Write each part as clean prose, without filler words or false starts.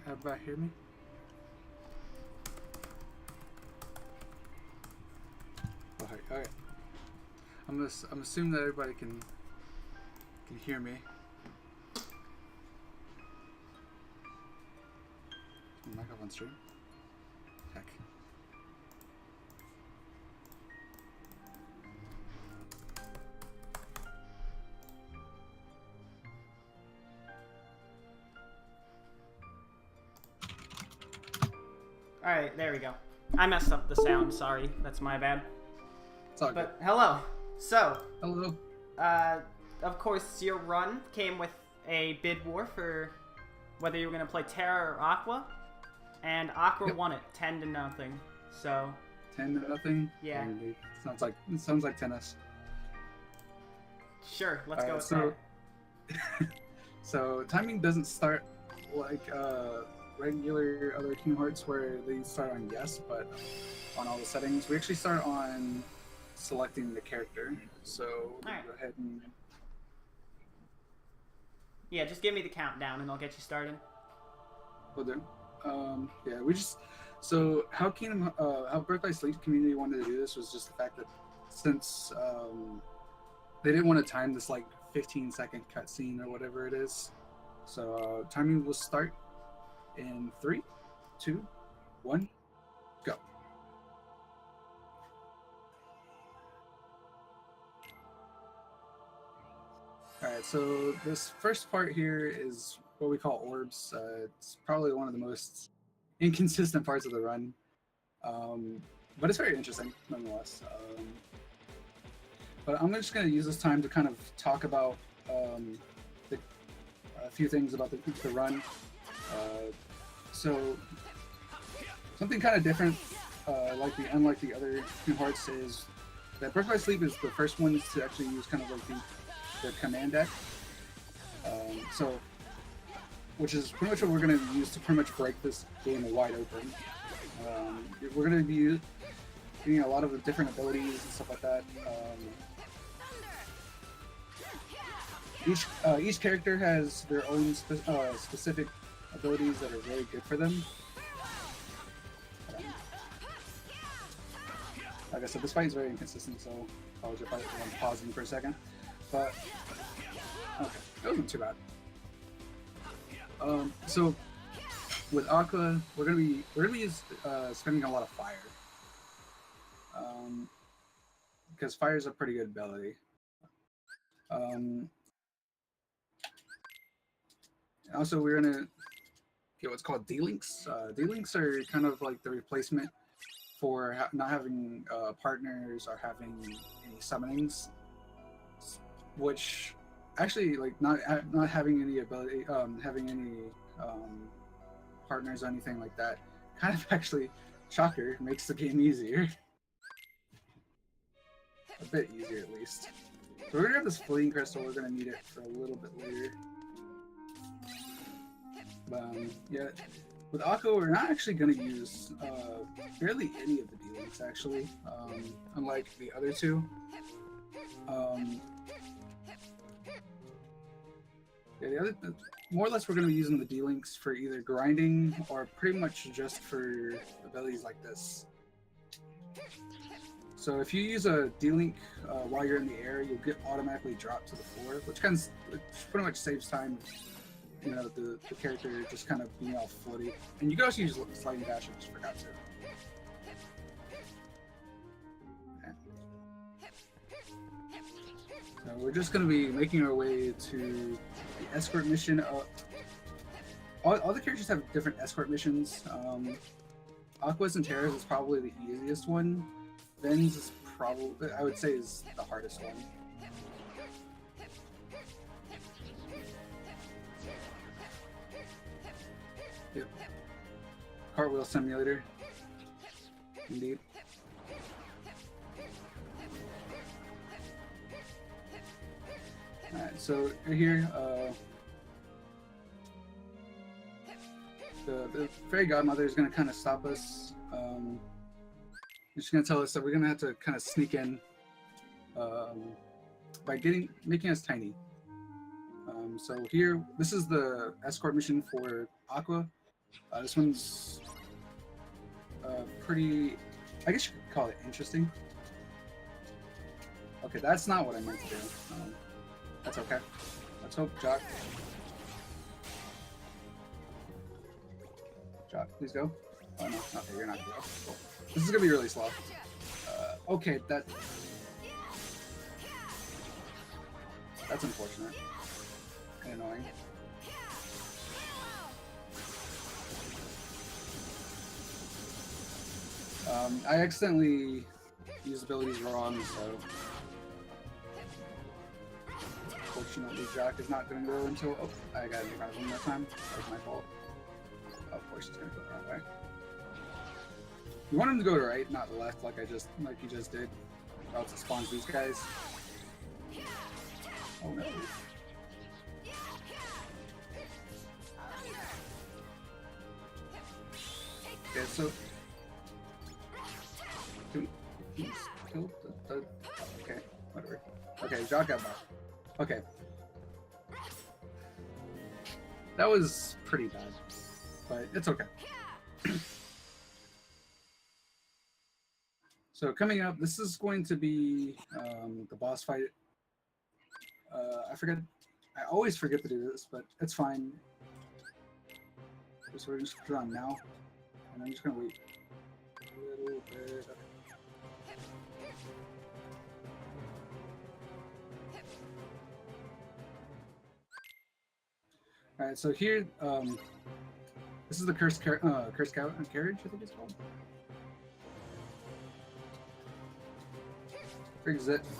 Everybody hear me? Okay, okay. I'm assuming that everybody can hear me. Mic off on stream. Heck. Alright, there we go. I messed up the sound, sorry. That's my bad. It's all good. But, hello. So, Hello. of course, your run came with a bid war for whether you were going to play Terra or Aqua. And Aqua won it 10-0. So 10-0. Yeah. It sounds like tennis. Sure, let's go with so, that. So timing doesn't start like regular other Kingdom Hearts where they start on yes, but on all the settings we actually start on selecting the character. So we'll Alright. go ahead and Yeah, just give me the countdown and I'll get you started. we'll do. Yeah, we just how Birth by Sleep community wanted to do this was just the fact that since they didn't want to time this like 15-second cutscene or whatever it is. So timing will start in 3, 2, 1, go. Alright, so this first part here is what we call orbs. It's probably one of the most inconsistent parts of the run. But it's very interesting nonetheless. But I'm just going to use this time to kind of talk about a few things about the run. So something kind of different, unlike the other Kingdom Hearts, is that Birth by Sleep is the first ones to actually use kind of like the command deck. Which is pretty much what we're going to use to pretty much break this game wide open. We're going to be getting a lot of the different abilities and stuff like that. Each character has their own specific abilities that are very good for them. Like I said, this fight is very inconsistent, so apologize if I'm pausing for a second. But okay, that wasn't too bad. So with Aqua, we're gonna be spending a lot of fire. Because fire is a pretty good ability. Also, we're gonna get what's called D-Links. D-Links are kind of like the replacement for not having partners or having any summonings, which actually, like, not having any ability, having any partners or anything like that, kind of actually, shocker, makes the game easier. A bit easier, at least. So we're gonna have this fleeing crystal. We're gonna need it for a little bit later. But yeah, with Aqua, we're not actually gonna use barely any of the D-Links, actually, unlike the other two. Yeah, more or less, we're going to be using the D-Links for either grinding or pretty much just for abilities like this. So if you use a D-Link while you're in the air, you'll get automatically dropped to the floor, which pretty much saves time. You know, the character just kind of being all floaty. And you can also use sliding dash, I just forgot to. So we're just going to be making our way to the escort mission. All the characters have different escort missions. Aqua's and Terra's is probably the easiest one. Ven's is probably, I would say, is the hardest one. Yep. Cartwheel simulator. Indeed. Alright, so right here, the Fairy Godmother is going to kind of stop us. She's going to tell us that we're going to have to kind of sneak in by making us tiny. So here, this is the escort mission for Aqua. This one's pretty, I guess you could call it interesting. Okay, that's not what I meant to do. That's okay. Let's hope Jock. Jock, please go. Oh no, okay, you're not gonna go. Cool. This is gonna be really slow. Okay, that's unfortunate and annoying. I accidentally used abilities wrong, so fortunately Jock is not going to go until... Oh, I got to do that one more time. That was my fault. Oh, of course he's going to go the wrong way. You want him to go to right, not the left, like you just did. Or else it spawns these guys. Oh no. Okay, so... He's killed the... Okay, whatever. Okay, Jock got back. Okay. That was pretty bad, but it's okay. So coming up, this is going to be the boss fight. I always forget to do this, but it's fine. So we're just put it on now, and I'm just gonna wait a little bit. All right, so here, this is the cursed carriage, I think it's called.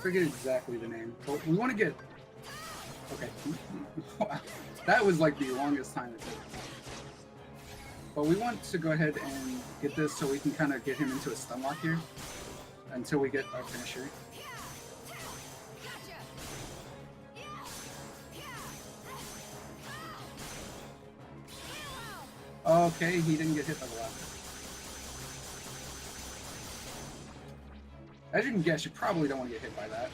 Forget exactly the name, but we want to get. Okay, that was like the longest time it took. But we want to go ahead and get this so we can kind of get him into a stun lock here until we get our finisher. Okay, he didn't get hit by the left. As you can guess, you probably don't want to get hit by that.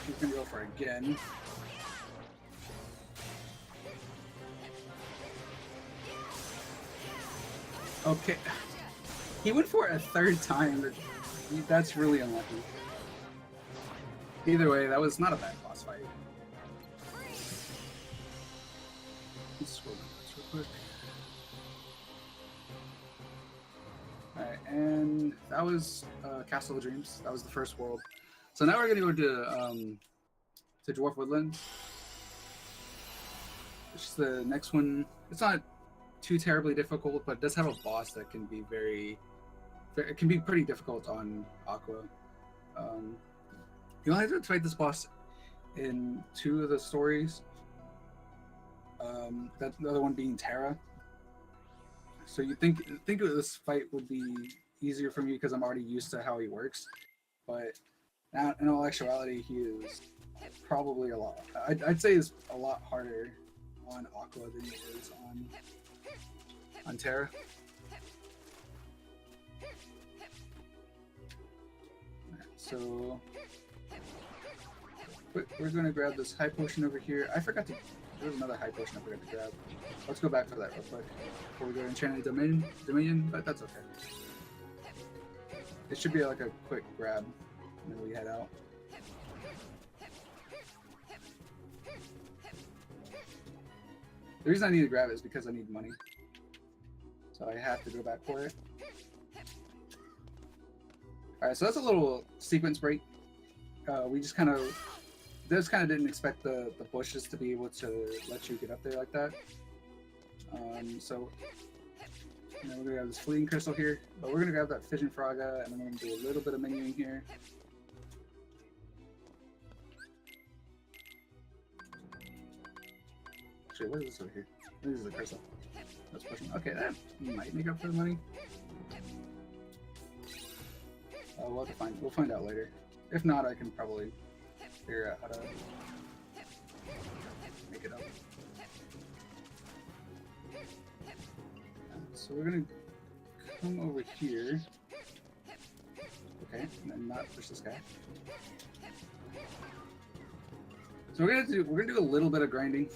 He's gonna go for it again. Okay. He went for it a third time. That's really unlucky. Either way, that was not a bad boss fight. Let's scroll down this real quick. Alright, and that was Castle of Dreams. That was the first world. So now we're gonna go to Dwarf Woodlands. Which is the next one. It's not too terribly difficult, but it does have a boss that can be it can be pretty difficult on Aqua. You only have to fight this boss in 2 of the stories. That the other one being Terra. So you think this fight would be easier for me because I'm already used to how he works, but now in all actuality he is probably a lot. I'd say is a lot harder on Aqua than he is on Terra. Right, so we're going to grab this high potion over here. I forgot to. There's another high potion I forgot to grab. Let's go back for that real quick before we go to Enchanted Dominion, but that's okay. It should be like a quick grab, and then we head out. The reason I need to grab it is because I need money. So I have to go back for it. Alright, so that's a little sequence break. We just kind of didn't expect the bushes to be able to let you get up there like that. So we're going to grab this fleeting crystal here, but we're going to grab that fission fraga, and then we're going to do a little bit of menuing here. Actually, what is this over here? This is the crystal. That's pushing. Okay, that might make up for the money. We'll have to find. We'll find out later. If not, I can probably figure out how to make it up. So we're gonna come over here. Okay, and then not push this guy. So we're gonna do a little bit of grinding.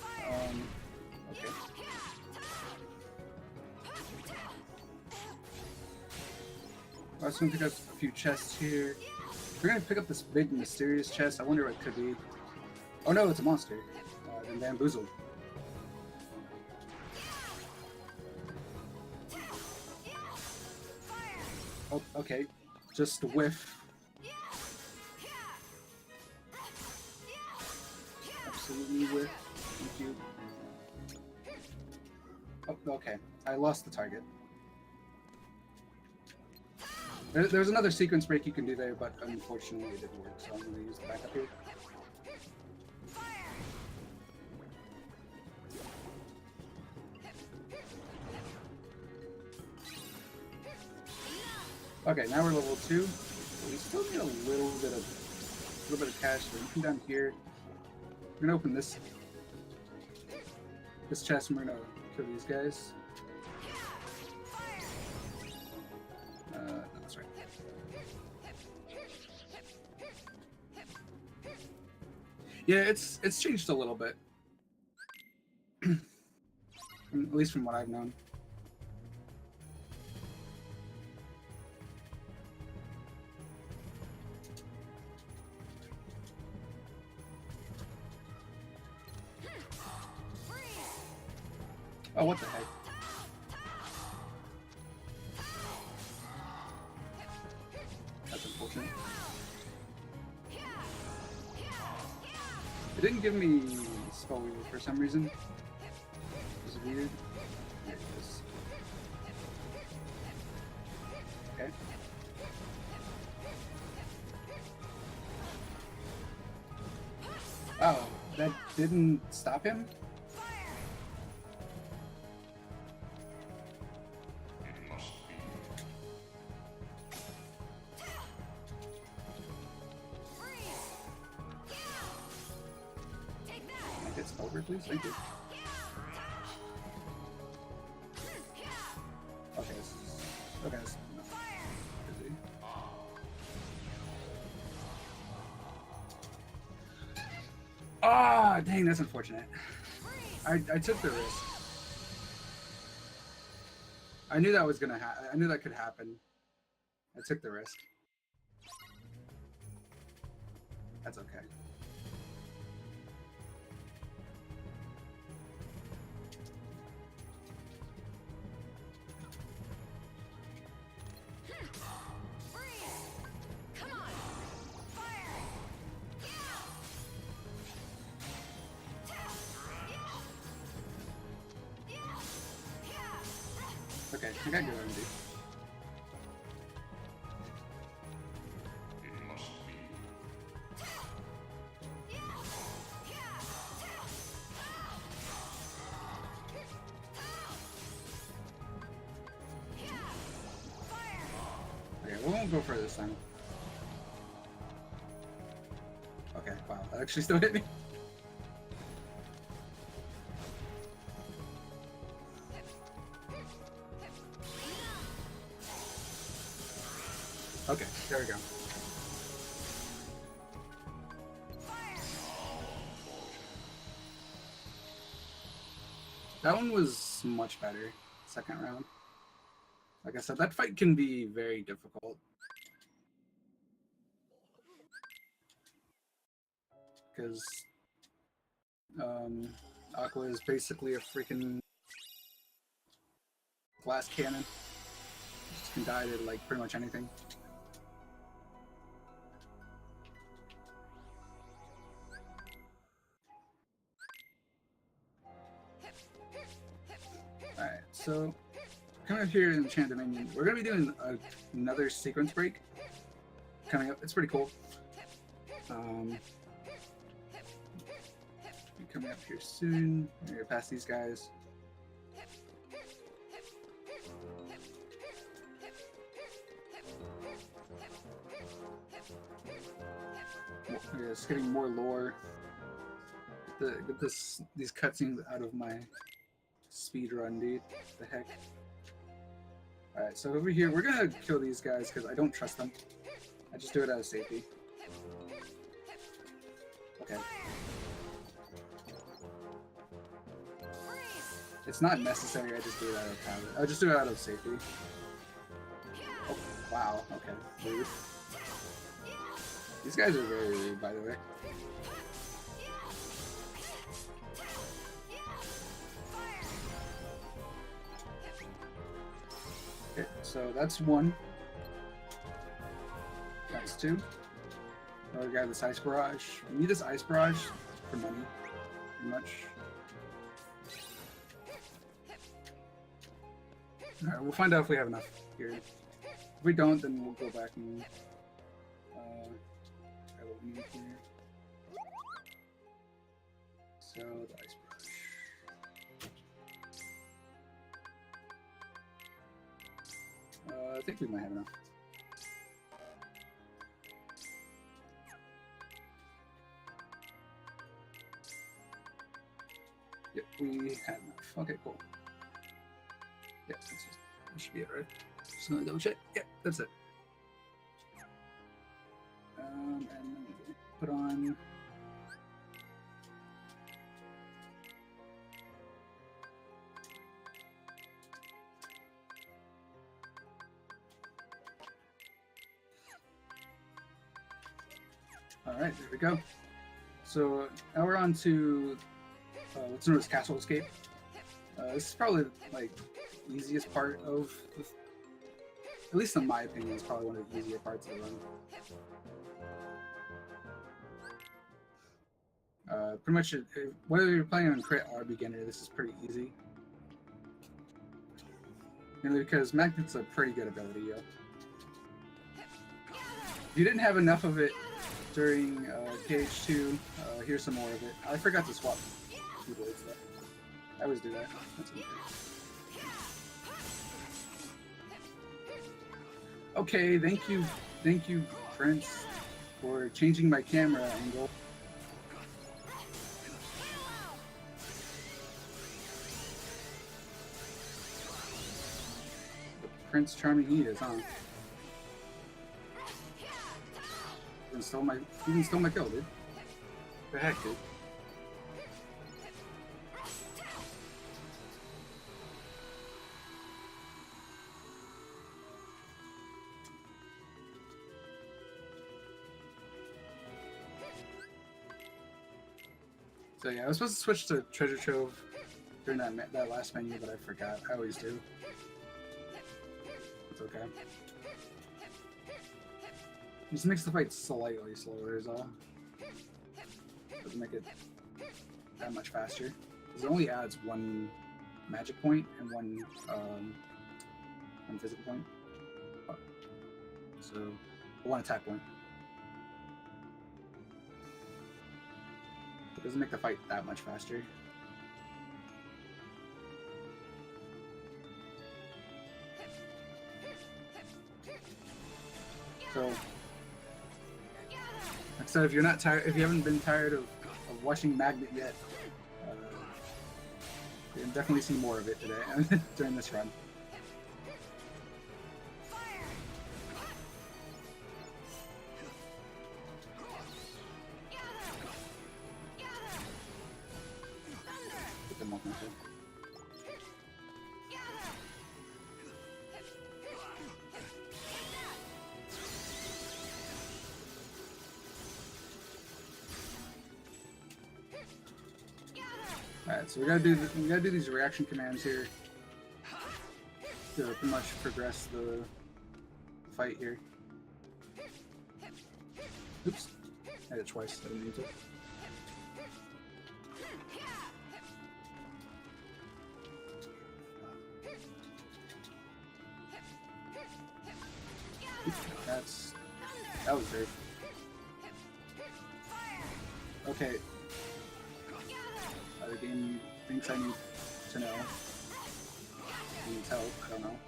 Okay. I'm also gonna pick up a few chests here. We're gonna pick up this big mysterious chest. I wonder what it could be. Oh no, it's a monster. Been bamboozled. Oh, okay. Just a whiff. Absolutely whiff. Thank you. Oh, okay. I lost the target. There's another sequence break you can do there, but unfortunately it didn't work, so I'm going to use the backup here. Okay, now we're level 2. We still need a little bit of cash. So we come down here. We're gonna open this chest, and we're gonna kill these guys. No, that's right. Yeah, it's changed a little bit, at least from what I've known. Oh, what the heck? That's unfortunate. It didn't give me Spell Weaver for some reason. It was weird. There it is. Okay. Oh, that didn't stop him? It's over, please. Thank you. Okay. Okay. Busy. Ah, dang, that's unfortunate. I took the risk. I knew that was gonna happen. I knew that could happen. I took the risk. That's okay. Okay, I got good R&D. Okay, we won't go for it this time. Okay, wow, that actually still hit me. Okay, there we go. That one was much better, second round. Like I said, that fight can be very difficult. Because Aqua is basically a freaking glass cannon. Just can die to like pretty much anything. Alright, so coming up here in the Chant Dominion, we're going to be doing another sequence break coming up. It's pretty cool. Be coming up here soon. We're going to pass these guys. Yeah, just getting more lore. Get these cutscenes out of my speed run, dude. The heck. Alright, so over here, we're gonna kill these guys because I don't trust them. I just do it out of safety. Okay. It's not necessary, I just do it out of habit. I just do it out of safety. Oh. Wow, okay. Rude. These guys are very rude, by the way. Okay, so that's one. That's two. Oh, we got this ice barrage. We need this ice barrage for money, pretty much. Alright, we'll find out if we have enough here. If we don't, then we'll go back and try what we need here. So, the ice barrage. I think we might have enough. Yep, we had enough. Okay, cool. Yeah, that should be it, right? Just gonna double check. Yep, that's it. And then we put on. All right, there we go. So now we're on to what's known as Castle Escape. This is probably like easiest part of, at least in my opinion, it's probably one of the easier parts of the run. Pretty much, whether you're playing on crit or beginner, this is pretty easy. Mainly because Magnet's a pretty good ability, yo. If you didn't have enough of it during KH2, here's some more of it. I forgot to swap keyboards though. I always do that. That's okay. Okay, thank you, Prince, for changing my camera angle. Prince Charming he is, huh? He even stole my kill, dude. What the heck, dude? So yeah, I was supposed to switch to Treasure Trove during that last menu, but I forgot. I always do. It's okay. Just makes the fight slightly slower is all. Doesn't make it that much faster. Because it only adds one magic point and one physical point. So, one attack point. It doesn't make the fight that much faster. So, like I said, if you're not tired, if you haven't been tired of watching Magnet yet, you can definitely see more of it today during this run. Get them off my head. Alright, so we gotta do these reaction commands here to pretty much progress the fight here. Oops, I did it twice. I didn't need to. That was great. Okay. The game thinks I need to know. It needs help, I don't know.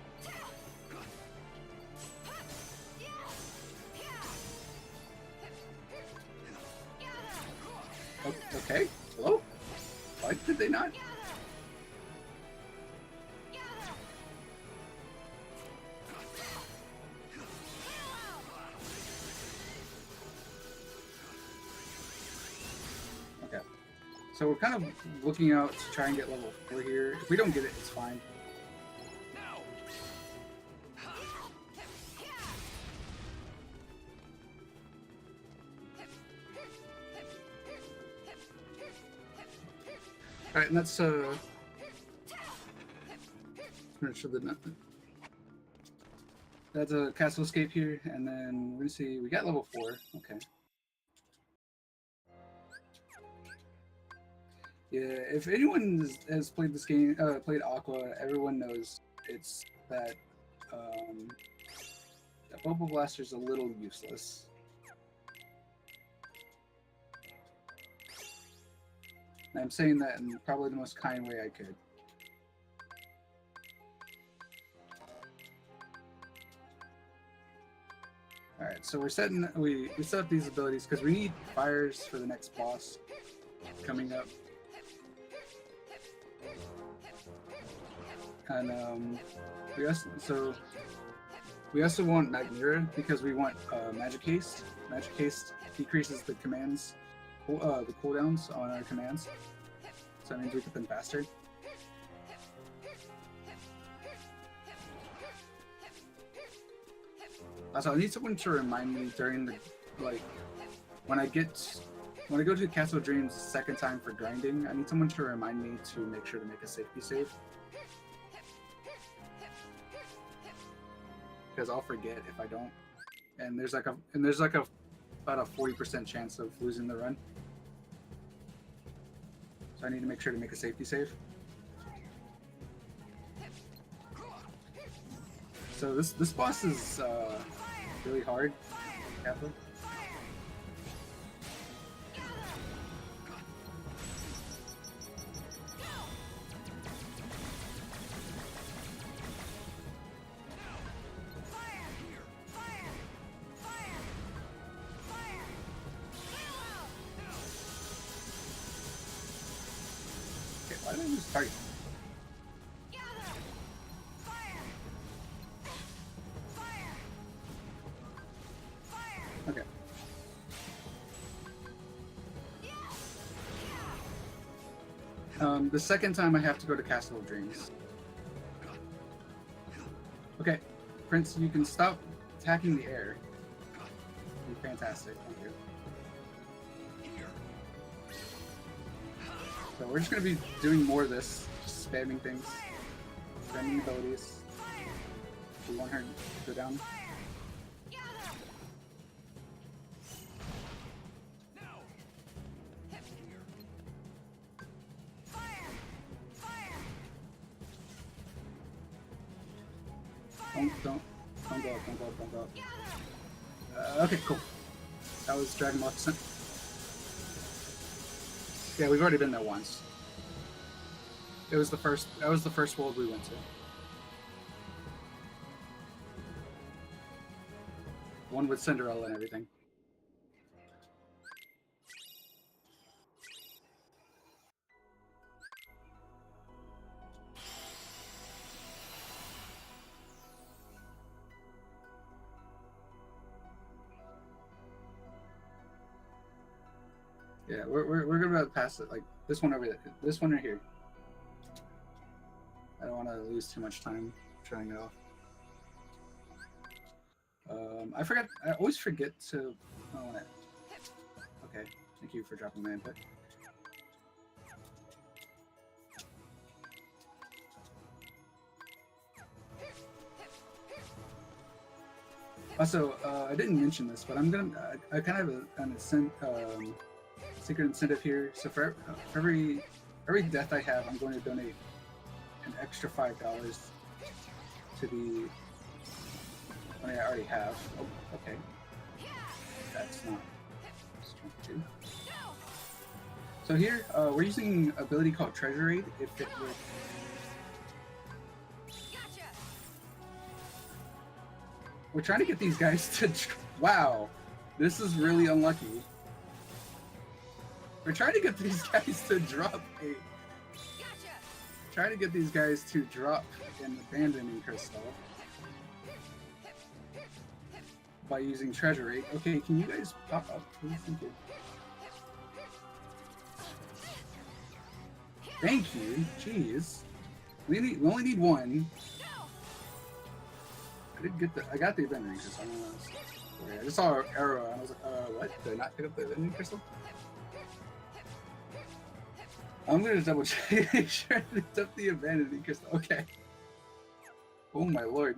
Okay, hello? Why did they not? So we're kind of looking out to try and get level 4 here. If we don't get it, it's fine. Alright, and that's make sure that that's a castle escape here, and then we're gonna see we got level 4. Okay. Yeah, if anyone has played this game, played Aqua, everyone knows it's that that Bubble Blaster's a little useless. And I'm saying that in probably the most kind way I could. Alright, so we're setting we set up these abilities because we need fires for the next boss coming up. And we also want Magnira because we want Magic Haste. Magic Haste decreases the commands, the cooldowns on our commands. So that means we get them faster. Also, I need someone to remind me during the when I go to Castle of Dreams the second time for grinding. I need someone to remind me to make sure to make a safety save. Because I'll forget if I don't, and there's like about a 40% chance of losing the run. So I need to make sure to make a safety save. So this boss is really hard. Careful. Why did I lose target? Okay. The second time I have to go to Castle of Dreams. Okay, Prince, you can stop attacking the air. You're fantastic, thank you. So we're just going to be doing more of this, just spamming things, spamming abilities. We want her to go down. Don't go up. Okay, cool. That was Dragon Maleficent. Yeah, we've already been there once. That was the first world we went to. One with Cinderella and everything. Yeah, we're gonna pass it, like this one over there, this one right here. I don't want to lose too much time trying it off. I always forget to. Okay, thank you for dropping my input. Also, I didn't mention this, but I'm gonna. I kind of have an secret incentive here. So for every death I have, I'm going to donate an extra $5 to the money I already have. Oh, okay. That's not strength 2. So here, we're using an ability called Treasure Raid. It fit with. We're trying to get these guys to. Wow, this is really unlucky. We're trying to get these guys to drop a. Trying to get these guys to drop an abandoning crystal by using Treasure Raid. Okay, can you guys pop up, please? Thank you. Thank you. Jeez. We only need one. I got the abandoning crystal. Okay, I just saw an arrow and I was like, what? Did I not pick up the abandoning crystal? I'm gonna double check, make sure it's up the abandoned crystal. Okay. Oh my lord.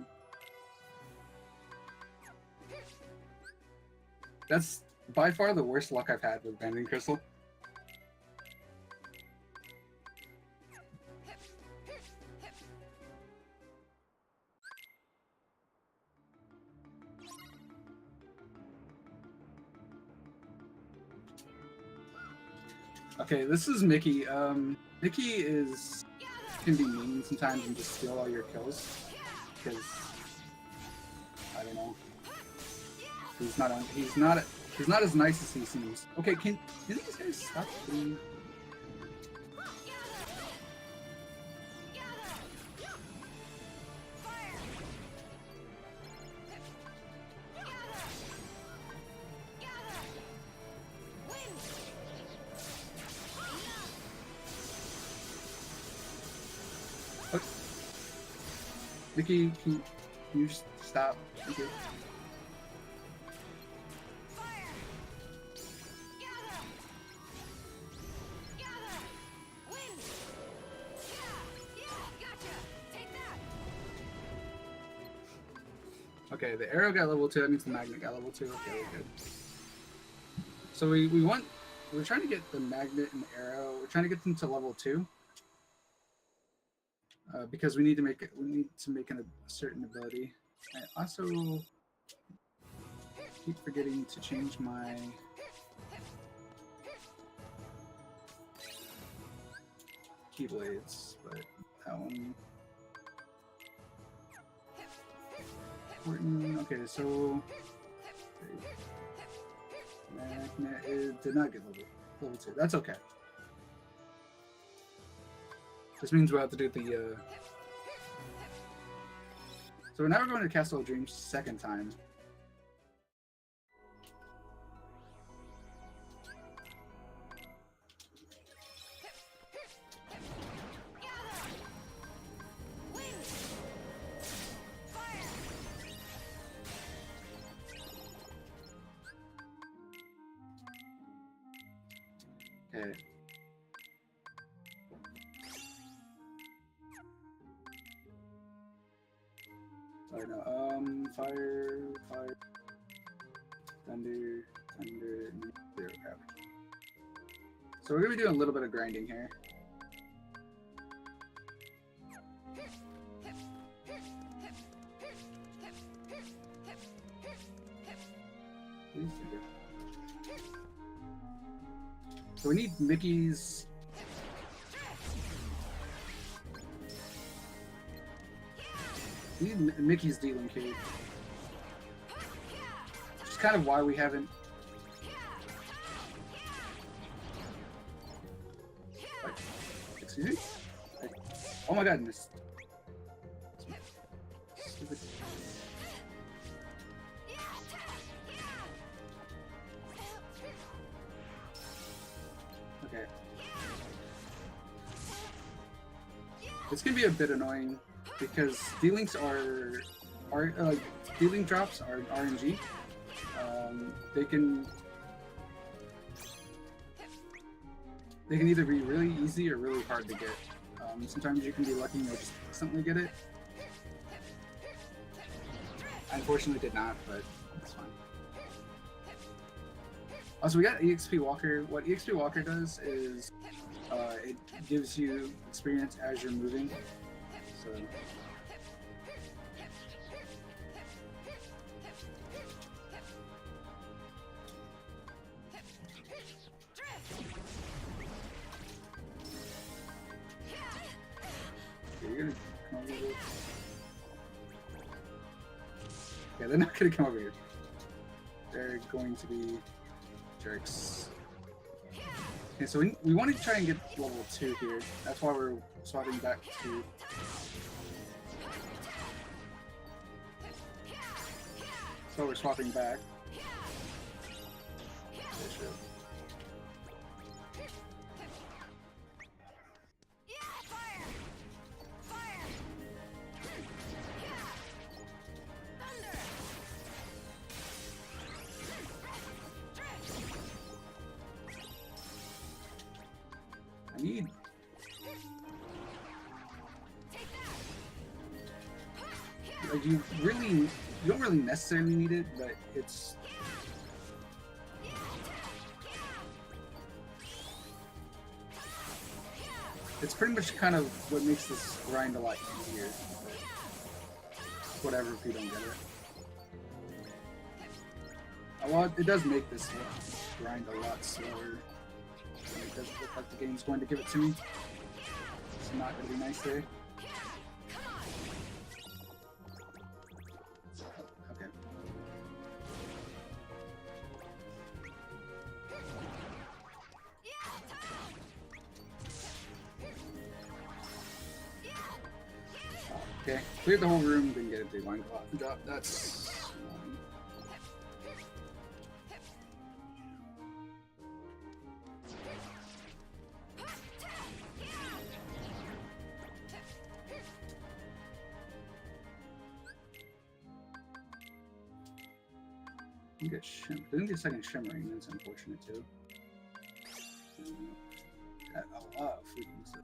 That's by far the worst luck I've had with abandoned crystal. Okay, this is Mickey. Mickey can be mean sometimes and just steal all your kills because I don't know. He's not as nice as he seems. Okay, can these guys stop being? Mickey, can you just stop? Thank you. Okay, the arrow got level 2, that means the magnet got level 2. Okay, we're good. So we're trying to get the magnet and the arrow, we're trying to get them to level 2. Because we need to make a certain ability. I also keep forgetting to change my keyblades, but that one important. Okay, so magnet, it did not get level 2. That's okay. This means we'll have to do the So now we're going to Castle of Dreams second time. Okay. Sorry, no. Fire, thunder, zero crap. So we're gonna be doing a little bit of grinding here. So we need Mickey's. We need Mickey's dealing cube. Which is kind of why we haven't. Like, excuse me? Like, oh my god, miss. Stupid. Okay. It's gonna be a bit annoying because D-Links are D-Link drops are RNG. They can either be really easy or really hard to get. Sometimes you can be lucky and you'll just instantly get it. I unfortunately did not, but it's fine. Also, we got EXP Walker. What EXP Walker does is it gives you experience as you're moving. So. Okay, you're gonna come over here. Yeah, they're not gonna come over here. They're going to be jerks. Okay, so we want to try and get level 2 here. That's why we're swapping back to. So we're swapping back. I need like you don't really necessarily need it, but it's pretty much kind of what makes this grind a lot easier. Whatever if you don't get it. Well, it does make this grind a lot slower. It doesn't look like the game's going to give it to me. It's not going to be nice there. Okay. Okay, cleared the whole room, didn't get a big line drop. That's annoying. Didn't get second shimmering, that's unfortunate too. Got a lot of freaking stuff.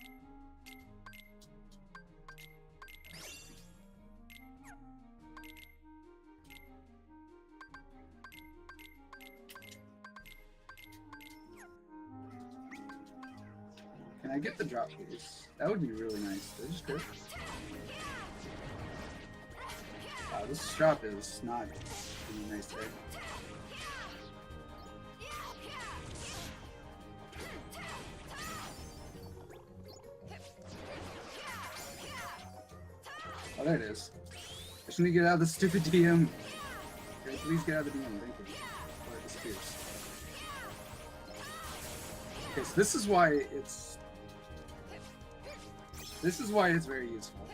Can I get the drop, please? That would be really nice. Did I just crit? Wow, this drop is not really nice today. Oh, there it is. I just need to get out of the stupid DM. Okay, please get out of the DM, thank you. Before it disappears. Okay, so this is why it's very useful.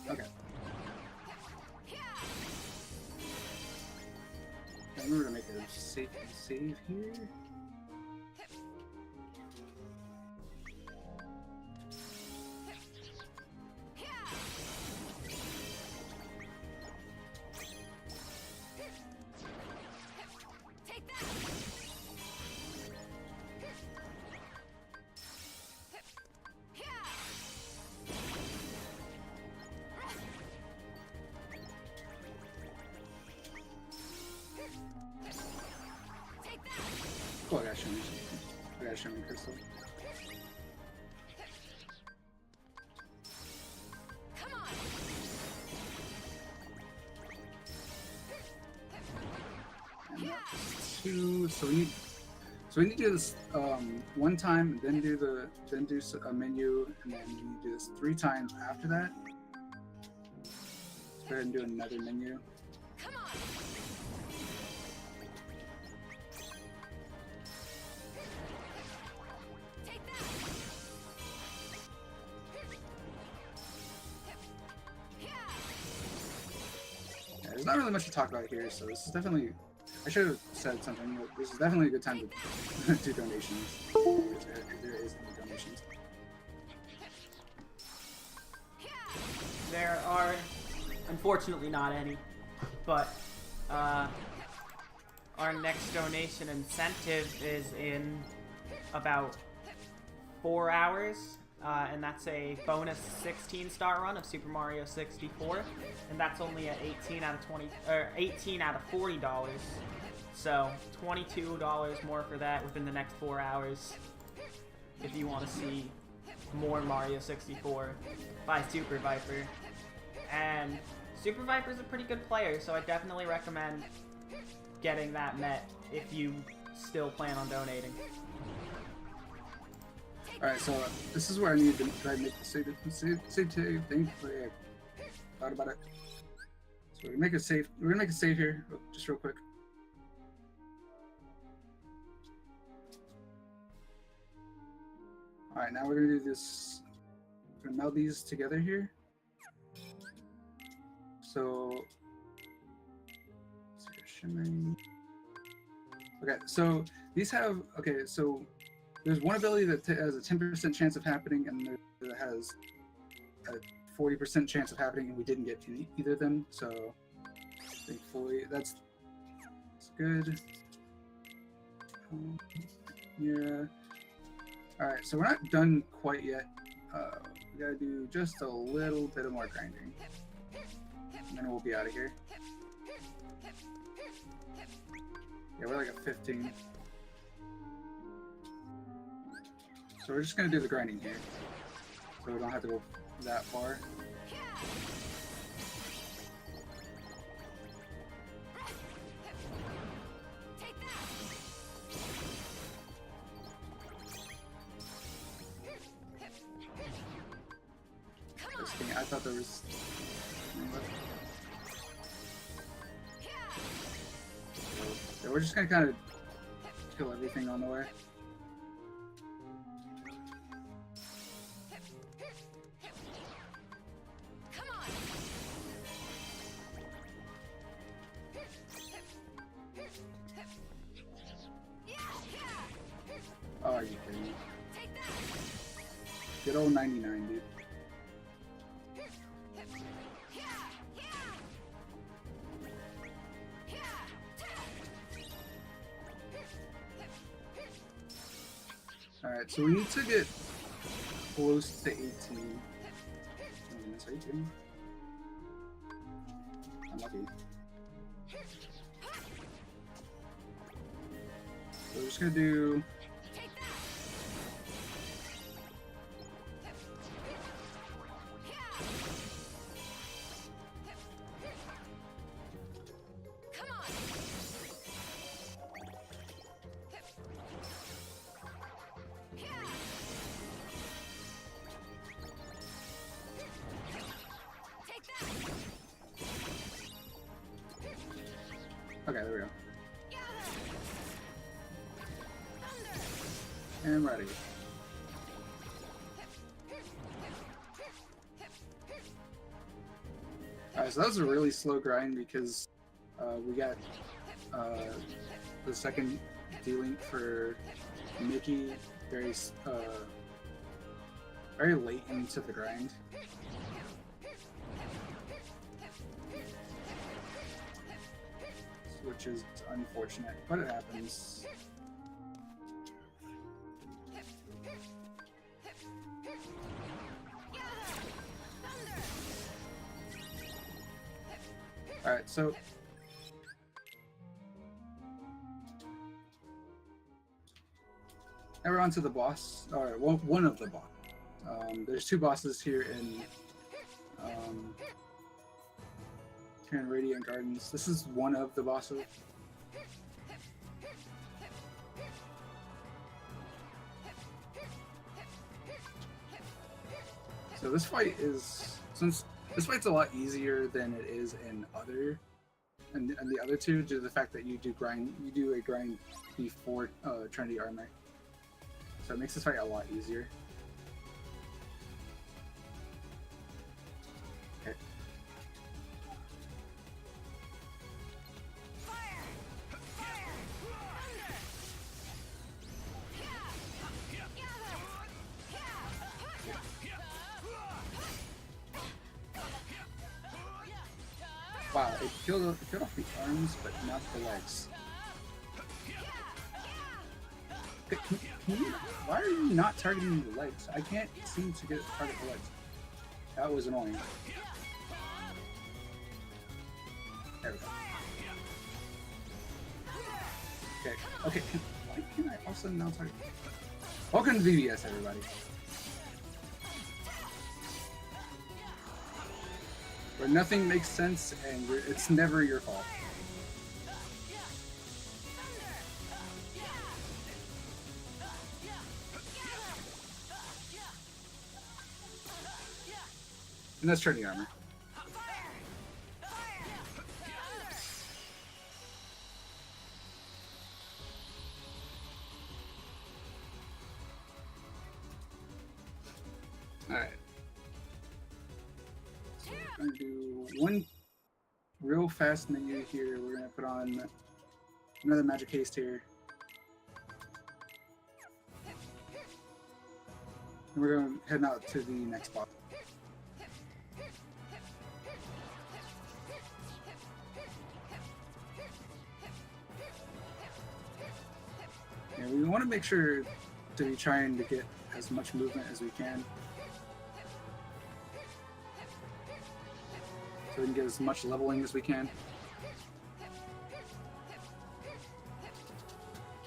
Okay. Remember to make a safe save here. Cool, I got Shimmy. I got Shimmy Crystal. Come on. And that's 2. So we need to do this one time, then do a menu, and then we need to do this 3 times after that. Let's go ahead and do another menu. Come on. There's not really much to talk about here, so this is definitely... I should have said something. This is definitely a good time to do donations, if there is any donations. There are, unfortunately, not any, but our next donation incentive is in about 4 hours. And that's a bonus 16-star run of Super Mario 64, and that's only at 18 out of 20, or 18 out of $40. So $22 more for that within the next 4 hours. If you want to see more Mario 64 by Super Viper, and Super Viper's a pretty good player, so I definitely recommend getting that met if you still plan on donating. Alright, so this is where I need to try to make the save save. Thankfully, I thought about it. So we're gonna make a save. We're gonna make a save here, just real quick. Alright, now we're gonna do this. We're gonna meld these together here. So shimmering. Okay, so these have, okay, so there's one ability that has a 10% chance of happening, and there that has a 40% chance of happening, and we didn't get either of them, so thankfully that's good. Yeah. Alright, so we're not done quite yet. We gotta do just a little bit of more grinding. And then we'll be out of here. Yeah, we're like at 15. So we're just gonna do the grinding here. So we don't have to go that far. I thought there was. So we're just gonna kind of kill everything on the way. Oh, are you kidding me? Good old 99, dude. Alright, so we need to get close to 18. Oh, goodness, are you kidding me? I'm lucky. So we're just gonna do. Okay, there we go. And ready. Alright, so that was a really slow grind because we got the second D-Link for Mickey very late into the grind. Which is unfortunate, but it happens. Alright, so now we're on to the boss, or one of the boss. There's two bosses here in Radiant Gardens. This is one of the bosses. So this fight is, since this fight's a lot easier than it is in the other two, due to the fact that you do a grind before Trinity Armor. So it makes this fight a lot easier. Wow, it killed off the arms, but not the legs. Why are you not targeting the legs? I can't seem to target the legs. That was annoying. There we go. Okay, why can I also now target? Welcome to VBS, everybody. Where nothing makes sense and it's never your fault. And that's Trinity Armor. Alright. So we're gonna do real fast menu here. We're gonna put on another magic haste here. And we're gonna head out to the next boss. And we want to make sure to be trying to get as much movement as we can. So we can get as much leveling as we can.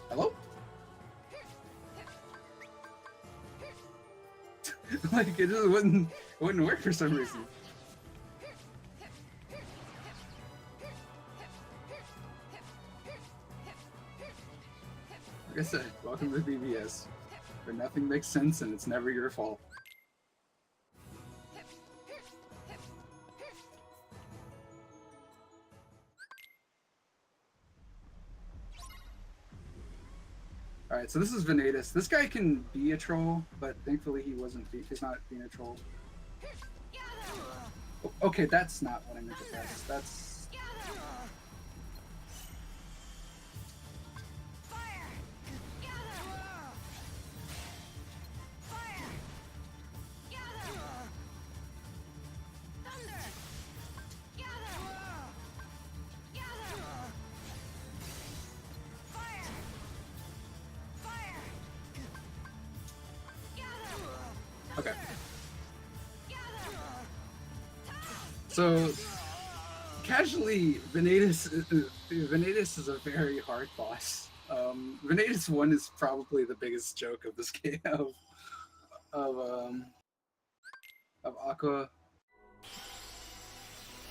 Hello? Like it just wouldn't work for some reason. Like I said, welcome to BBS, where nothing makes sense and it's never your fault. Alright, so this is Venatus. This guy can be a troll, but thankfully he's not being a troll. Oh, okay, that's not what I meant to press. That's... Okay. So, casually, Venatus is a very hard boss. Venatus 1 is probably the biggest joke of this game of Aqua.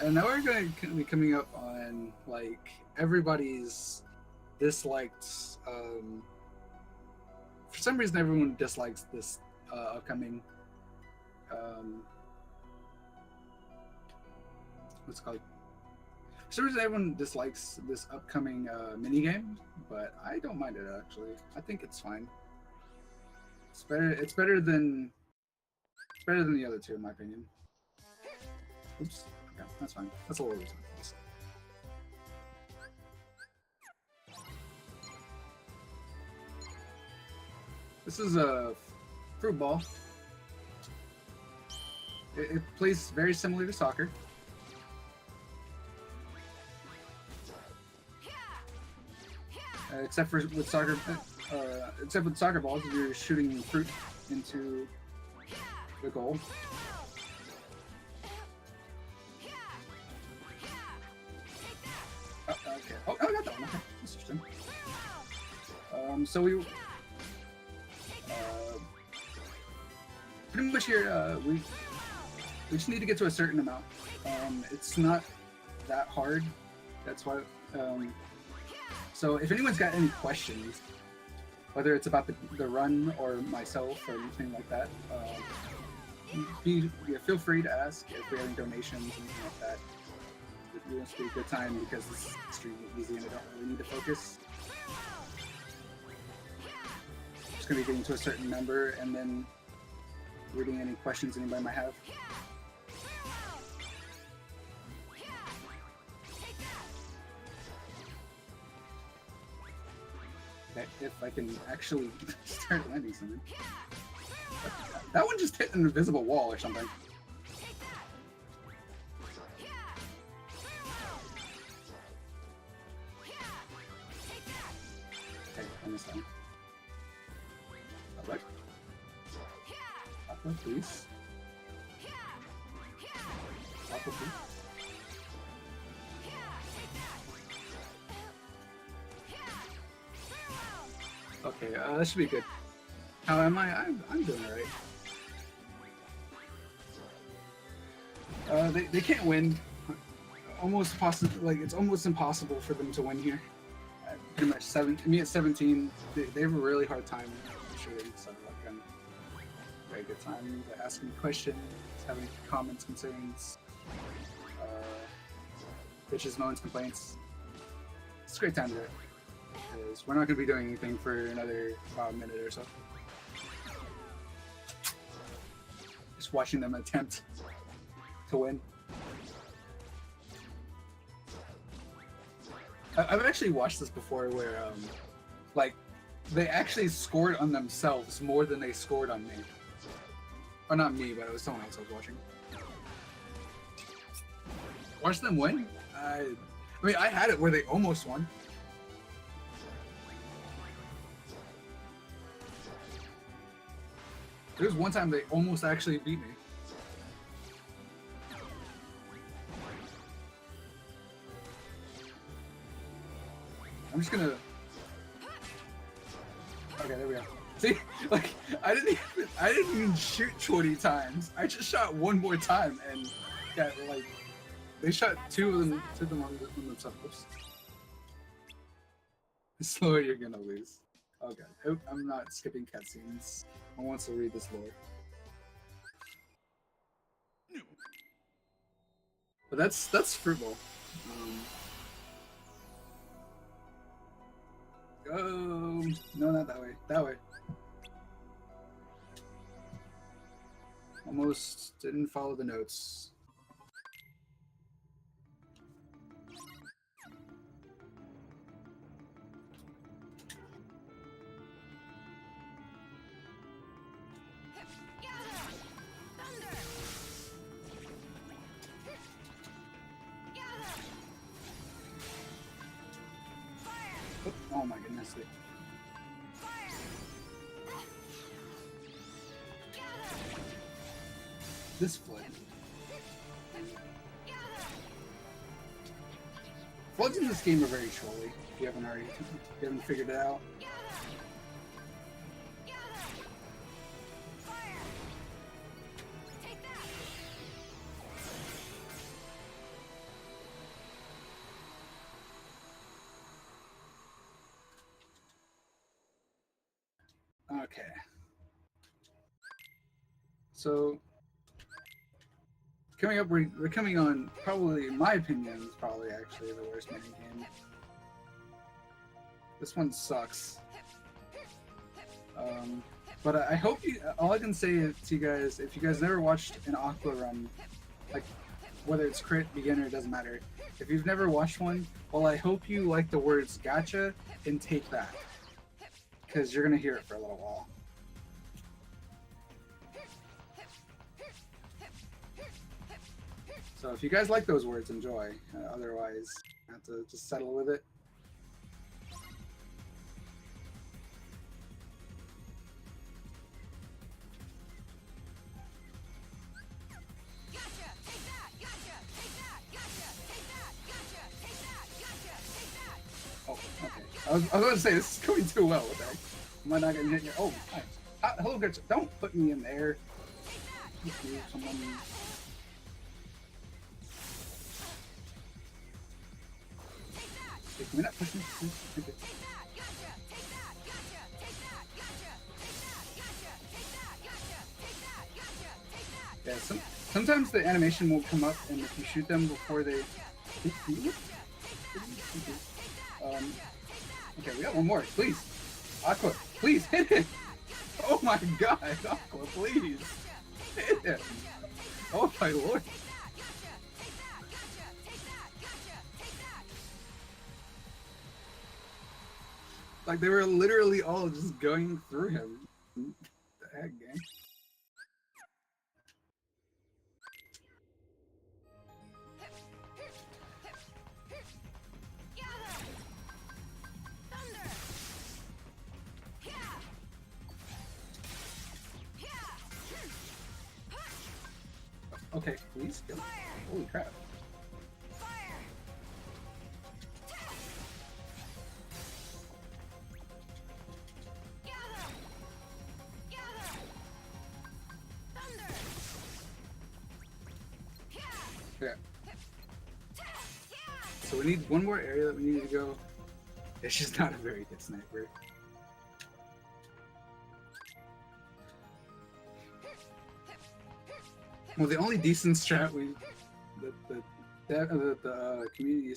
And now we're going to be coming up on like everybody's disliked. For some reason, everyone dislikes this upcoming. What's it called? For some reason, everyone dislikes this upcoming minigame, but I don't mind it actually. I think it's fine. It's better. It's better than the other two, in my opinion. Oops. Okay, that's fine. That's a little bit. This is a fruit ball. It plays very similar to soccer. Except with soccer balls, you're shooting fruit into the goal. Okay. Oh, I got that one. Okay, that's interesting. So we pretty much here we just need to get to a certain amount. It's not that hard. That's why. So if anyone's got any questions, whether it's about the run or myself or anything like that, feel free to ask if we have any donations, anything like that. It must be a good time because this is extremely easy and I don't really need to focus. Just gonna be getting to a certain number and then reading any questions anybody might have. If I can actually start landing something. That one just hit an invisible wall or something. Okay, I missed that one. Alright. Aqua, please. Aqua, please. Okay, that should be good. How am I? I'm doing alright. They can't win. Almost possible. Like it's almost impossible for them to win here. Pretty much me at 17. They have a really hard time. I'm sure so like a very good time asking questions, having comments, concerns, bitches, moans, complaints. It's a great time to do it. Because we're not going to be doing anything for another about a minute or so. Just watching them attempt to win. I've actually watched this before where like they actually scored on themselves more than they scored on me. Or not me, but it was someone else I was watching. Watch them win? I mean, I had it where they almost won. There was one time they almost actually beat me. I'm just gonna... Okay, there we go. See, like I didn't even shoot 20 times. I just shot one more time and got like they shot two of them on themselves. Slower, you're gonna lose. Okay, I'm not skipping cutscenes. I want to read this lore. But that's fruitful. Go. No, not that way. That way. Almost didn't follow the notes. Oh my goodness. This flood. Floods in this game are very trolly. If you haven't figured it out. Okay. So coming up, we're coming on probably, in my opinion, is probably actually the worst minigame. This one sucks. But I hope you. All I can say to you guys, if you guys never watched an Aqua run, like whether it's crit, beginner, it doesn't matter. If you've never watched one, well, I hope you like the words "gotcha" and "take that," because you're gonna hear it for a little while. So if you guys like those words, enjoy. Otherwise, you have to just settle with it. Oh, okay. I was going to say, this is going too well with that. Am I not going to hit you? Oh, hi. Hello, guys. Don't put me in there. Someone... Can we not push me? Okay. Yeah, sometimes the animation won't come up, and if you shoot them before they... Okay, we got one more. Please. Aqua, please hit it! Oh my god, Aqua, please! Hit it! Oh my lord! Like, they were literally all just going through him. What the heck, gang? Okay, please go. Holy crap. Yeah. So we need one more area that we need to go. Yeah, she's not a very good sniper. Well, the only decent strat the community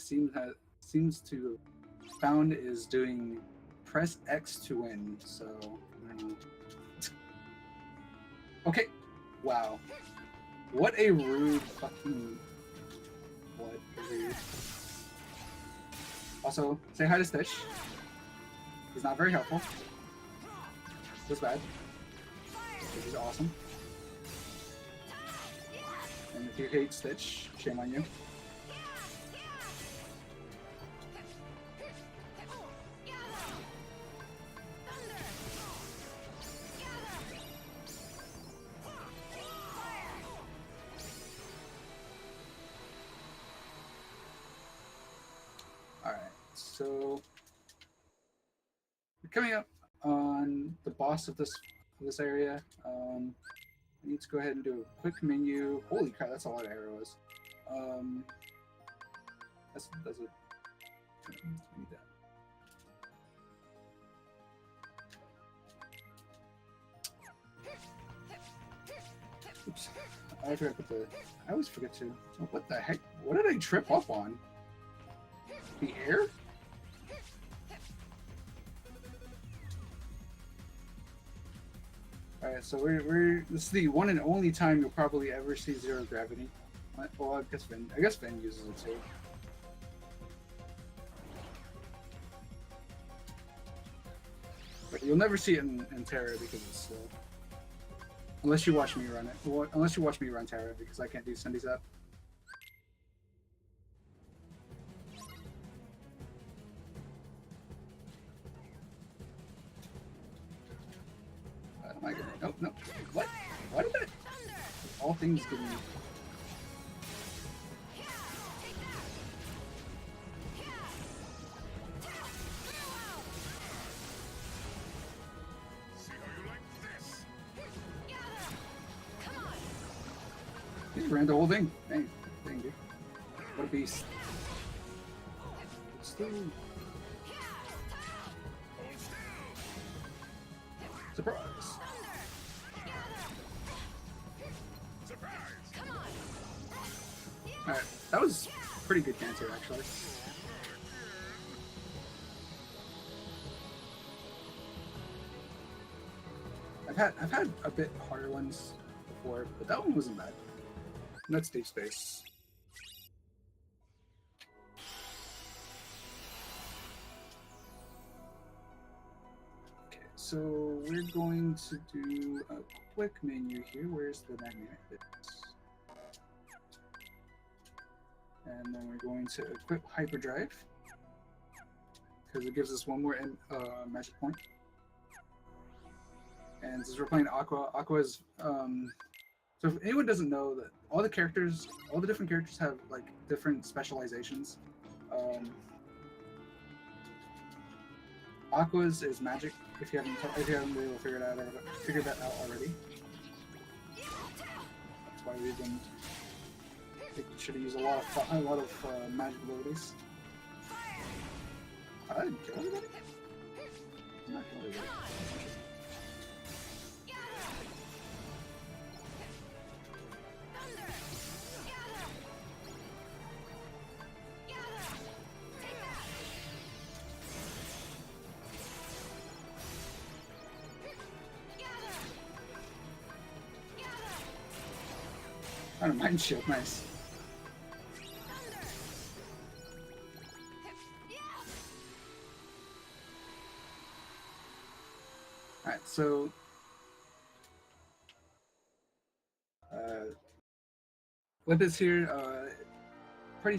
seems to have found is doing press X to win. So I don't know. Okay, wow, what a rude fucking what? Also, say hi to Stitch. He's not very helpful. This bad. This is awesome. And if you hate Stitch, shame on you. Alright, so we're coming up on the boss of this area. I need to go ahead and do a quick menu. Holy crap, that's a lot of arrows. That's it. I need that. Oops. I forgot to put the. I always forget to. Oh, what the heck? What did I trip up on? The air? Alright, so we're this is the one and only time you'll probably ever see zero gravity. Well, I guess Finn uses it too. But you'll never see it in Terra because it's slow. Unless you watch me run it. Well, unless you watch me run Terra because I can't do Cindy's up. Oh my god. No, no. What? What is it? All things give me. He ran the whole thing. Dang, dude. What a beast. Surprise. Alright, that was pretty good cancer actually. I've had a bit harder ones before, but that one wasn't bad. And that's Deep Space. Okay, so we're going to do a quick menu here. Where's the magnetic bits? And then we're going to equip Hyperdrive because it gives us one more magic point. And since we're playing Aqua, Aqua is so if anyone doesn't know that all the different characters have like different specializations. Aqua's is magic. If you haven't been able to figure that out already. That's why we've been. I think we should use a lot of magic abilities. I didn't kill anybody. I'm not killing anybody. I don't mind shield, nice. Alright, so Limpus here, pretty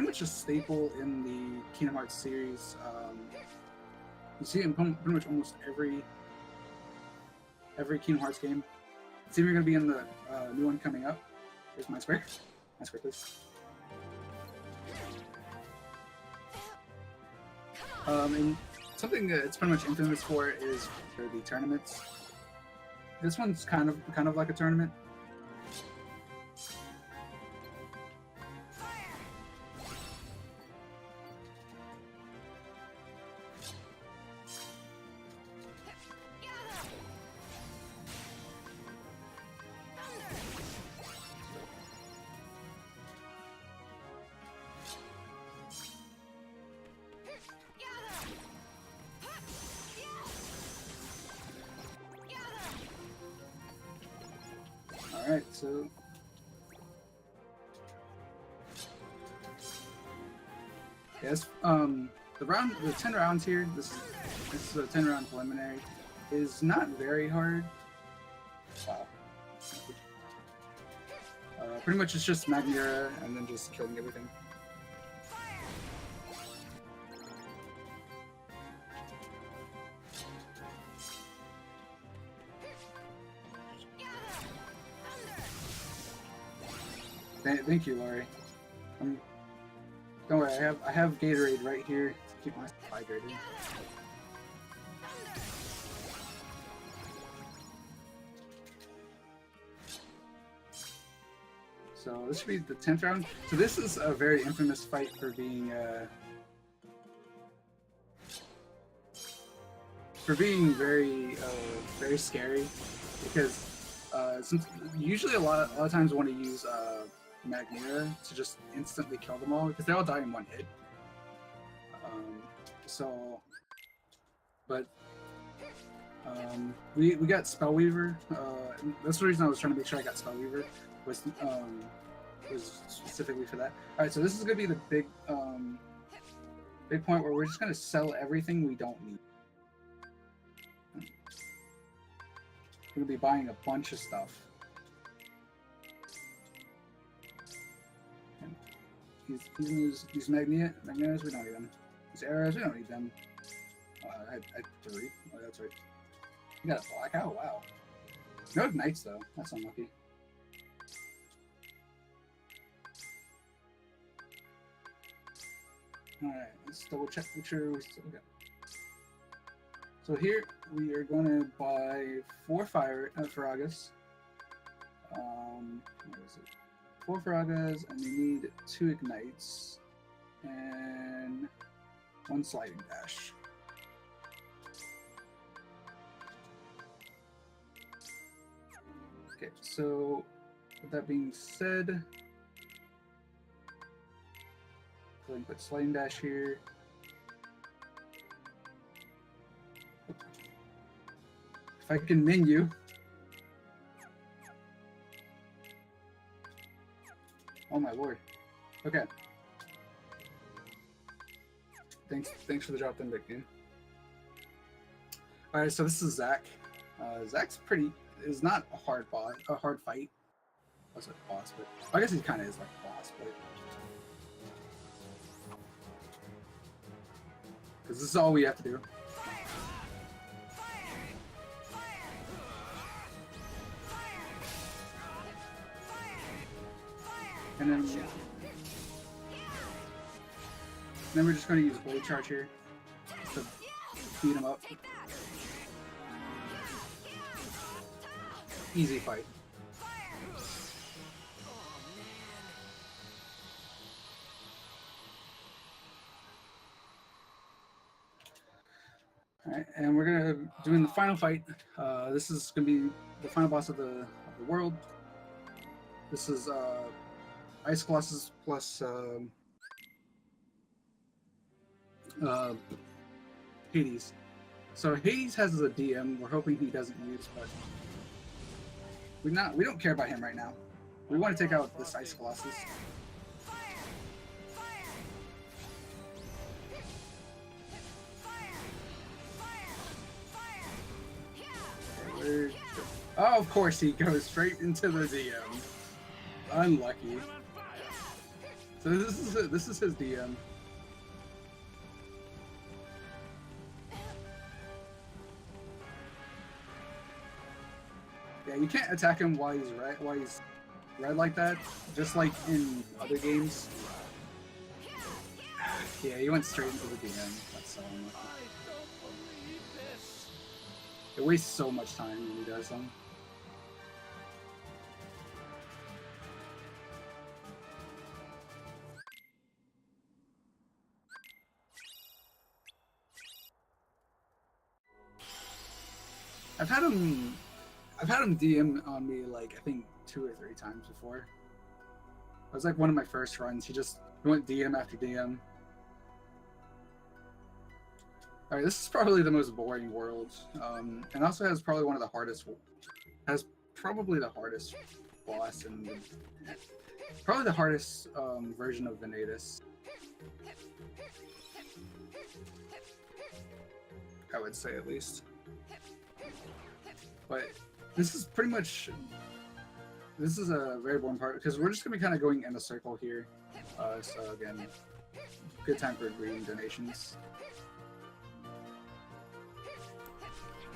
much a staple in the Kingdom Hearts series. You see it in pretty much almost every Kingdom Hearts game. It's even going to be in the new one coming up. Here's my square. My square, please. And something that it's pretty much infamous for is for the tournaments. This one's kind of like a tournament. Alright, so Yes. The 10 rounds here. This is a 10-round preliminary. Is not very hard. Wow. Pretty much it's just Magnera and then just killing everything. Thank you, Laurie. Don't worry, I have Gatorade right here to keep myself hydrated. So this should be the 10th round. So this is a very infamous fight for being very very scary, because since usually a lot of times I want to use Magnera to just instantly kill them all because they all die in one hit. But we got Spellweaver. That's the reason I was trying to make sure I got Spellweaver. Was specifically for that. All right, so this is gonna be the big point where we're just gonna sell everything we don't need. We're gonna be buying a bunch of stuff. He's gonna use these Magnetas, we don't need them. These arrows, we don't need them. I had 3. Oh, that's right. You got a black? Oh, wow. No ignites, though. That's unlucky. Alright, let's double check, make sure we still got. So here we are going to buy 4 Faragas. What is it? 4 Faragas, and we need 2 ignites and 1 sliding dash. Okay, so with that being said, go ahead and put sliding dash here. If I can menu. Oh my lord. Okay. Thanks for the drop in, big dude. Alright, so this is Zack. Zack's is not a hard fight. I was like boss, but I guess he kinda is like a boss, but because this is all we have to do. And then we're just going to use Blade Charge here to beat him up. Easy fight. Alright, and we're gonna doing the final fight. This is gonna be the final boss of the world. This is Ice Colossus plus Hades. So Hades has a DM. We're hoping he doesn't use, but we don't care about him right now. We want to take out this Ice Colossus. Oh, of course he goes straight into the DM. Unlucky. So this is his DM. Yeah, you can't attack him while he's red like that, just like in other games. Yeah, he went straight into the DM. That's so unlucky. It wastes so much time when he does them. I've had him DM on me like I think 2 or 3 times before. It was like one of my first runs. He went DM after DM. Alright, this is probably the most boring world, and also has probably one of the hardest. Has probably the hardest boss and probably the hardest version of Venatus. I would say at least. But this is pretty much, this is a very boring part because we're just gonna be kind of going in a circle here. So again, good time for green donations.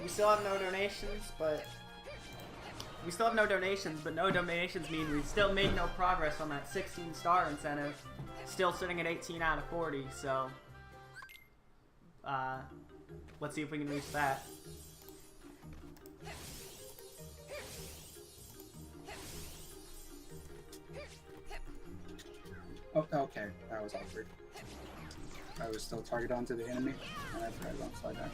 We still have no donations, but no donations mean we've still made no progress on that 16-star incentive. Still sitting at 18 out of 40, so let's see if we can reach that. Oh, okay, that was awkward. I was still targeted onto the enemy, and I forgot about slide dash.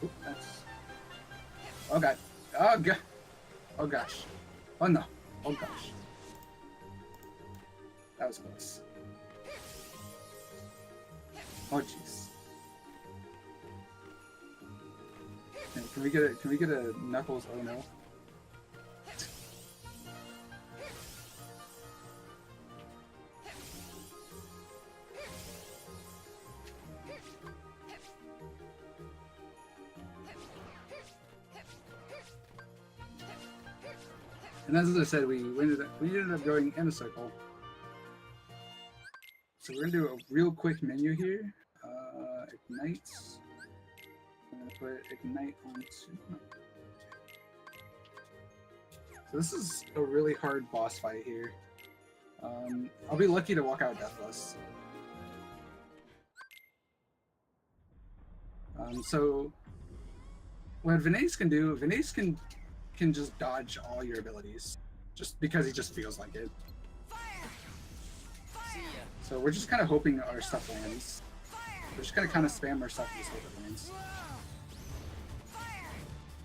Oop, that's... Oh god. Oh god. Oh gosh. Oh no. Oh gosh. That was close. Oh jeez. Can we get a Knuckles oh no? And as I said, we ended up going in a circle. So we're gonna do a real quick menu here. Ignites. I'm gonna put ignite onto. So this is a really hard boss fight here. I'll be lucky to walk out deathless. So what Vinace can do, Vinace can just dodge all your abilities, just because he just feels like it. So we're just kind of hoping our stuff lands. We're just gonna kind of spam our stuff and just hope it lands.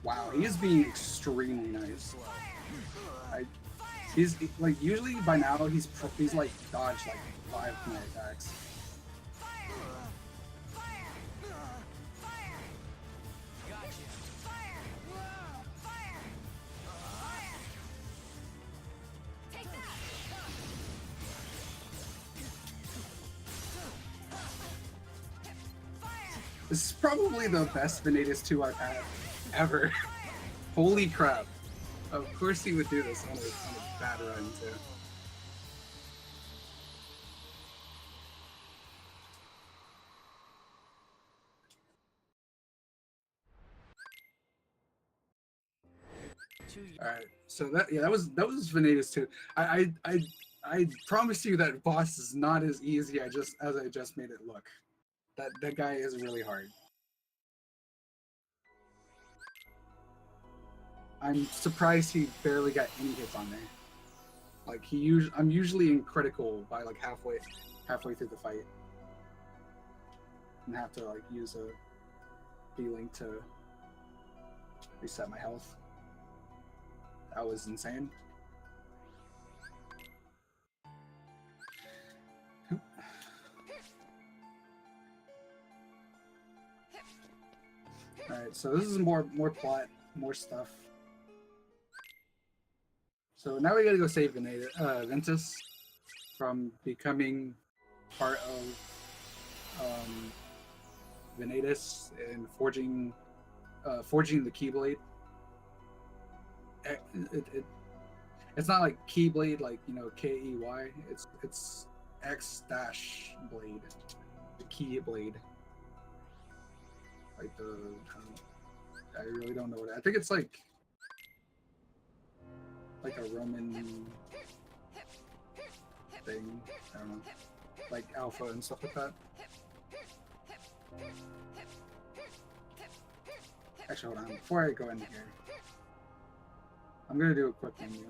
Wow, he is being extremely nice. He's like usually by now he's like dodged like 5 of my attacks. This is probably the best Venatus 2 I've had ever. Holy crap. Of course he would do this on a bad run too. Alright, so that was Venatus 2. I promise you that boss is not as easy as I just made it look. That guy is really hard. I'm surprised he barely got any hits on there. Like I'm usually in critical by like halfway through the fight, and have to like use a healing to reset my health. That was insane. Alright, so this is more plot, more stuff. So now we gotta go save Ventus from becoming part of Venatus and forging the Keyblade. It's not like Keyblade, like, you know, Key. It's X-Blade, the Keyblade. Like I really don't know what. I think it's like a Roman thing. I don't know, like Alpha and stuff like that. Actually, hold on. Before I go in here, I'm gonna do a quick menu.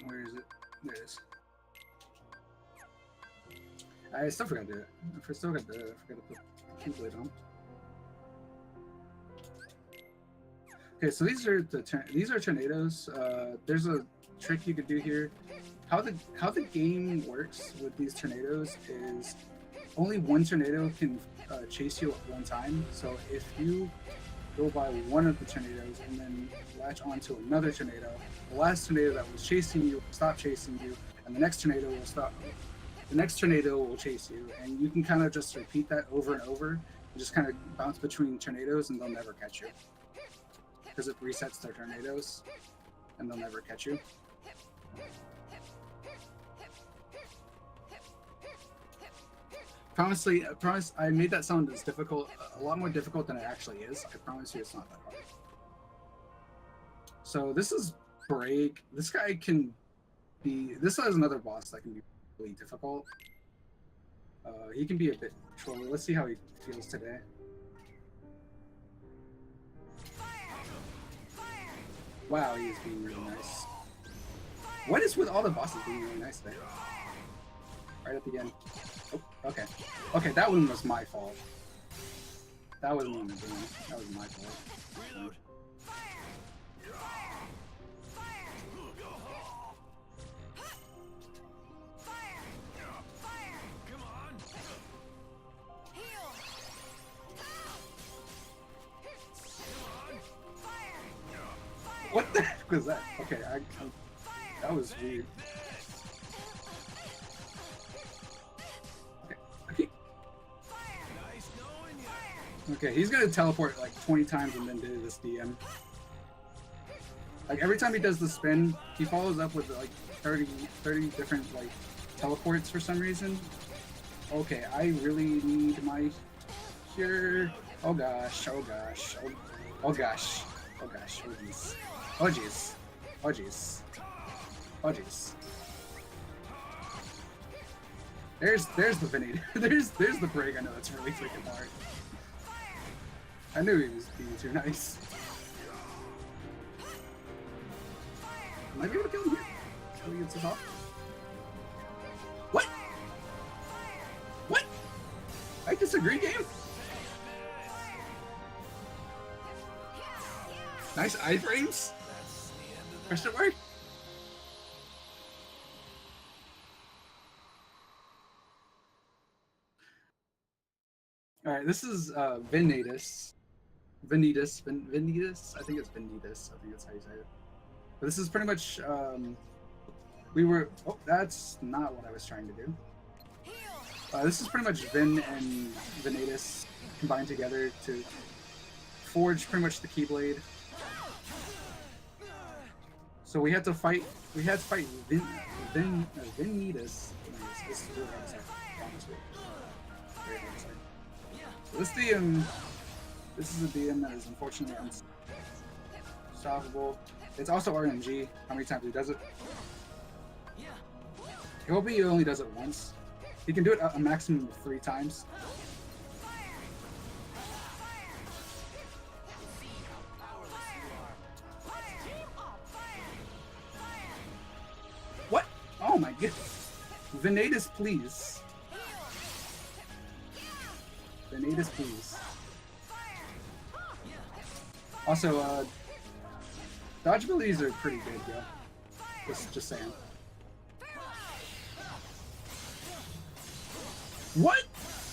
Where is it? There it is. I still forgot to do it. I forgot to put the Keyblade on. Okay, so these are tornadoes. There's trick you could do here. How the game works with these tornadoes is only one tornado can chase you at one time. So if you go by one of the tornadoes and then latch onto another tornado, the last tornado that was chasing you will stop chasing you, and the next tornado will stop. The next tornado will chase you, and you can kind of just repeat that over and over, and just kind of bounce between tornadoes, and they'll never catch you because it resets their tornadoes, and they'll never catch you. I promise I made that sound as difficult, a lot more difficult than it actually is. I promise you it's not that hard. So this is Break. This guy can be, this is another boss that can be really difficult. He can be a bit trolly. Let's see how he feels today. Wow, he's being really nice. What is with all the bosses being really nice today? Right at the end. Oh, okay. Okay, that one was my fault. That wasn't even doing it. That was my fault. Reload. What the heck was that? Okay, that was weird. Okay, he's gonna teleport like 20 times and then do this DM. Like every time he does the spin, he follows up with like 30 different like teleports for some reason. Okay, I really need my cure. Oh gosh, oh gosh, oh gosh, oh gosh, oh jeez, oh jeez, oh jeez, oh jeez. There's the Vinny. there's the break. I know it's really freaking hard. I knew he was being too nice. Might be able to kill him here. Until he gets us off. What? What? I disagree, game. Nice iframes. Question mark. All right, this is Vanitas. Vanitas. I think it's Vanitas. I think that's how you say it. But this is pretty much. We were. Oh, that's not what I was trying to do. This is pretty much Vin and Vanitas combined together to forge pretty much the Keyblade. So we had to fight. We had to fight Vanitas. This is really hard to say. Honestly. Very hard to say. So this is a DM that is unfortunately unstoppable. It's also RNG, how many times he does it. I hope he only does it once. He can do it a maximum of 3 times. What? Oh my goodness. Vanitas, please. Vanitas, please. Also, dodge abilities are pretty good, yo. Just saying. What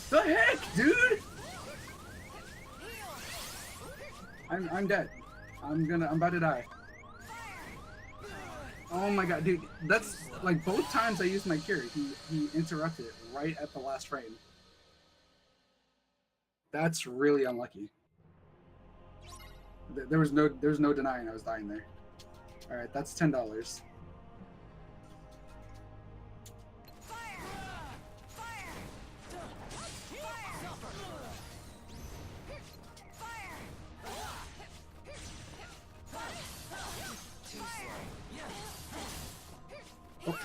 the heck, dude? I'm dead. I'm about to die. Oh my god, dude. That's like both times I used my cure, he interrupted it right at the last frame. That's really unlucky. There was no denying I was dying there. All right, that's $10. Oh.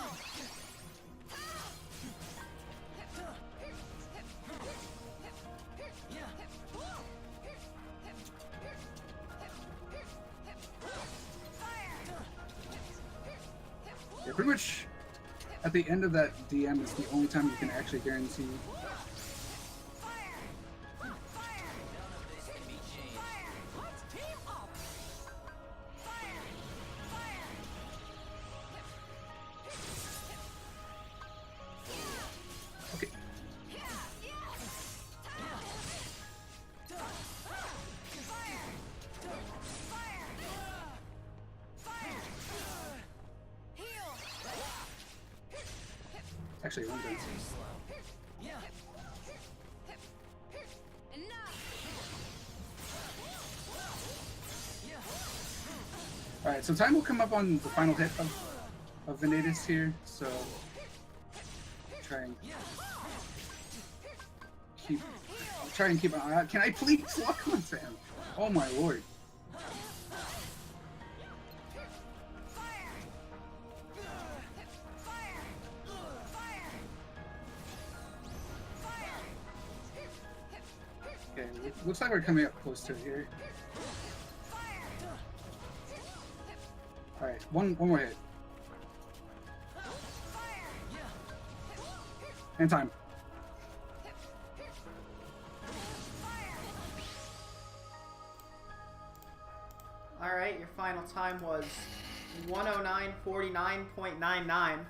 Yeah, pretty much at the end of that DM is the only time you can actually guarantee. Actually, one done. Alright, so time will come up on the final hit of Venatus here, so try and keep an eye out. Can I please lock on to him? Oh my lord. Okay, looks like we're coming up close to it here. Alright, one more hit. And time. Alright, your final time was 109:49.99.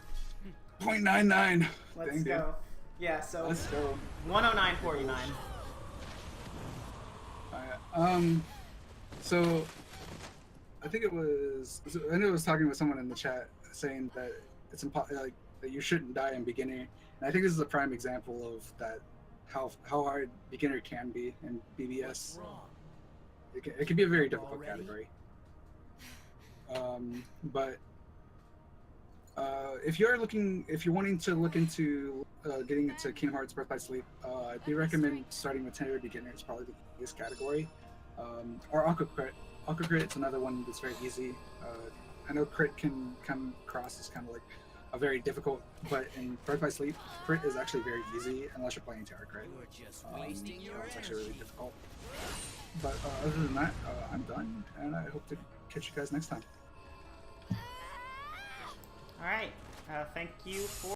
0.99. Let's Dang, go. dude. Yeah, so Let's go. 109.49. So I think it was. I know I was talking with someone in the chat saying that it's like that you shouldn't die in beginner, and I think this is a prime example of that. How hard beginner can be in BBS. It can be a very difficult category. But if you're wanting to look into getting into Kingdom Hearts Birth by Sleep, I do recommend starting with Tentative Beginner. It's probably the easiest category. Or Aqua Crit. Aqua Crit, it's another one that's very easy. I know Crit can come across as kind of like a very difficult, but in Birth by Sleep, Crit is actually very easy unless you're playing Terra Crit. It's actually really difficult. But other than that, I'm done, and I hope to catch you guys next time. Alright, thank you for